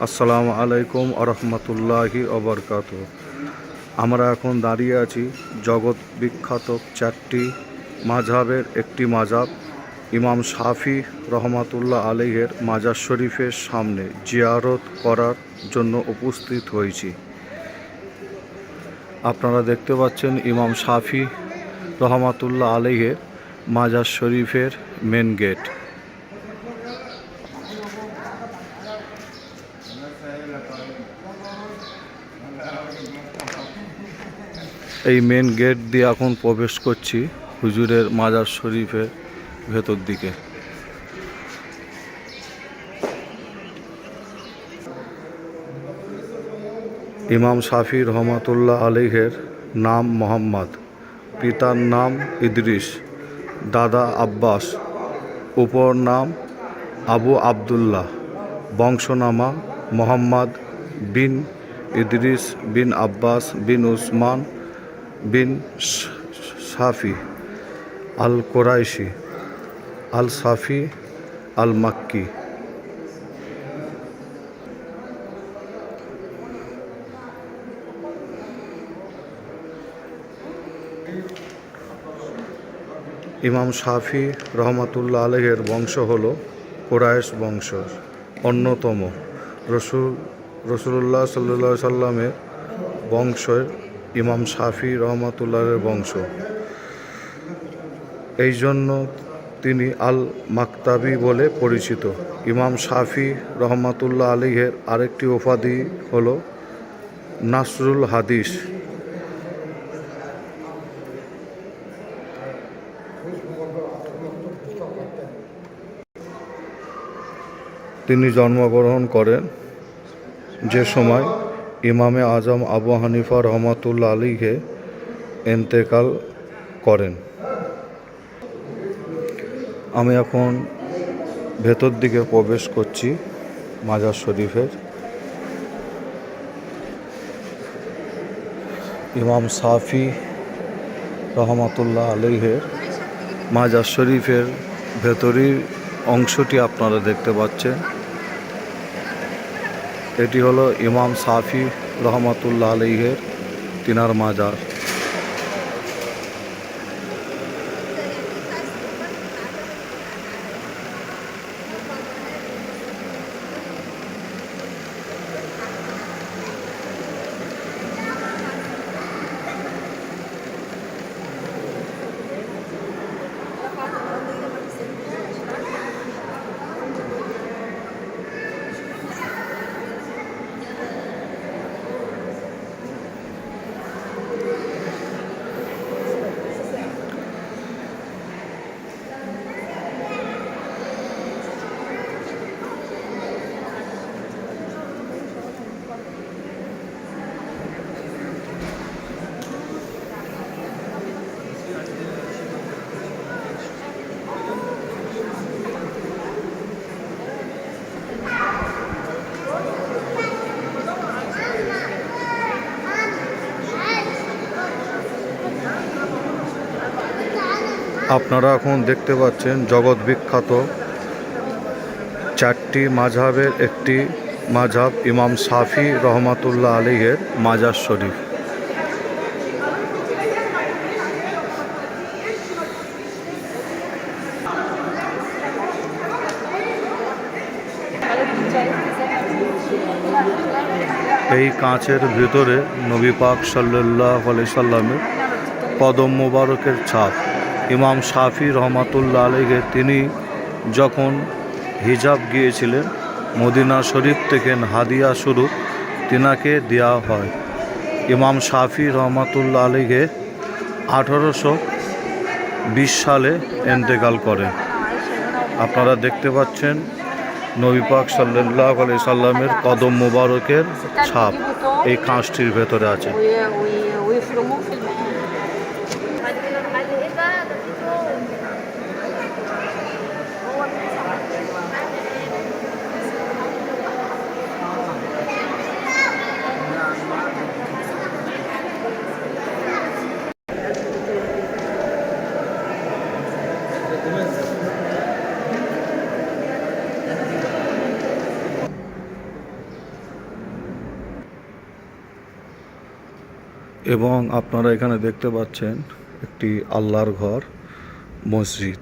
আসসালামু আলাইকুম আরহামতুল্লাহি ওবরকাতুহ। আমরা এখন দাঁড়িয়ে আছি জগৎ বিখ্যাত চারটি মাযহাবের একটি মাযহাব ইমাম শাফি রহমাতুল্লাহ আলাইহের মাজার শরীফের সামনে জিয়ারত করার জন্য উপস্থিত হয়েছি। আপনারা দেখতে পাচ্ছেন ইমাম শাফি রহমাতুল্লাহ আলাইহের মাজার শরীফের মেন গেট। এই মেন গেট দিয়ে এখন প্রবেশ করছি হুজুরের মাজার শরীফের ভেতর দিকে। ইমাম শাফি রহমাতুল্লাহ আলাইহের নাম মোহাম্মদ, পিতার নাম ইদ্রিস, দাদা আব্বাস, উপর নাম আবু আবদুল্লাহ, বংশনামা মোহাম্মদ বিন ইদ্রিস বিন আব্বাস বিন উসমান বিন শাফি আল কোরাইশি আল শাফি আল মাক্কি। ইমাম শাফি রহমাতুল্লাহ আলাইহের বংশ হল কুরাইশ বংশ, অন্যতম রসুল্লাহ সাল্লাল্লাহু আলাইহি সাল্লামের বংশের ইমাম শাফি রহমাতুল্লাহের বংশ। এই জন্য তিনি আল মাকতাবি বলে পরিচিত। ইমাম শাফি রহমাতুল্লাহ আলাইহের আরেকটি উপাধি হল নাসরুল হাদিস। তিনি জন্মগ্রহণ করেন যে সময় ইমামে আজম আবু হানিফা রহমাতুল্লাহ আলাইহি ইন্তেকাল করেন। আমি এখন ভেতর দিকে প্রবেশ করছি মাজার শরীফের। ইমাম শাফি রহমাতুল্লাহ আলাইহির মাজার শরীফের ভেতরের অংশটি আপনারা দেখতে পাচ্ছেন। এটি হলো ইমাম শাফি রহমাতুল্লাহ আলাইহির তিনার মাজার। আপনারা এখন দেখতে পাচ্ছেন জগৎ বিখ্যাত চারটি মাযহাবের একটি মাযহাব ইমাম শাফি রহমাতুল্লাহ আলাইহির মাজার শরীফ। এই কাঁচের ভিতরে নবী পাক সাল্লাল্লাহু আলাইহি সাল্লামের কদম মোবারকের ছাপ। ইমাম শাফি রহমাতুল্লাহ আলাইহি তিনি যখন হিজাব গিয়েছিলেন মদিনা শরীফ থেকে হাদিয়া স্বরূপ তিনাকে দেওয়া হয়। ইমাম শাফি রহমাতুল্লাহ আলাইহি 1820 সালে ইন্তেকাল করেন। আপনারা দেখতে পাচ্ছেন নবী পাক সাল্লাল্লাহু আলাইহি সাল্লামের কদম মোবারকের ছাপ এই কাঁচটির ভেতরে আছে। এবং আপনারা এখানে দেখতে পাচ্ছেন একটি আল্লাহর ঘর, মসজিদ।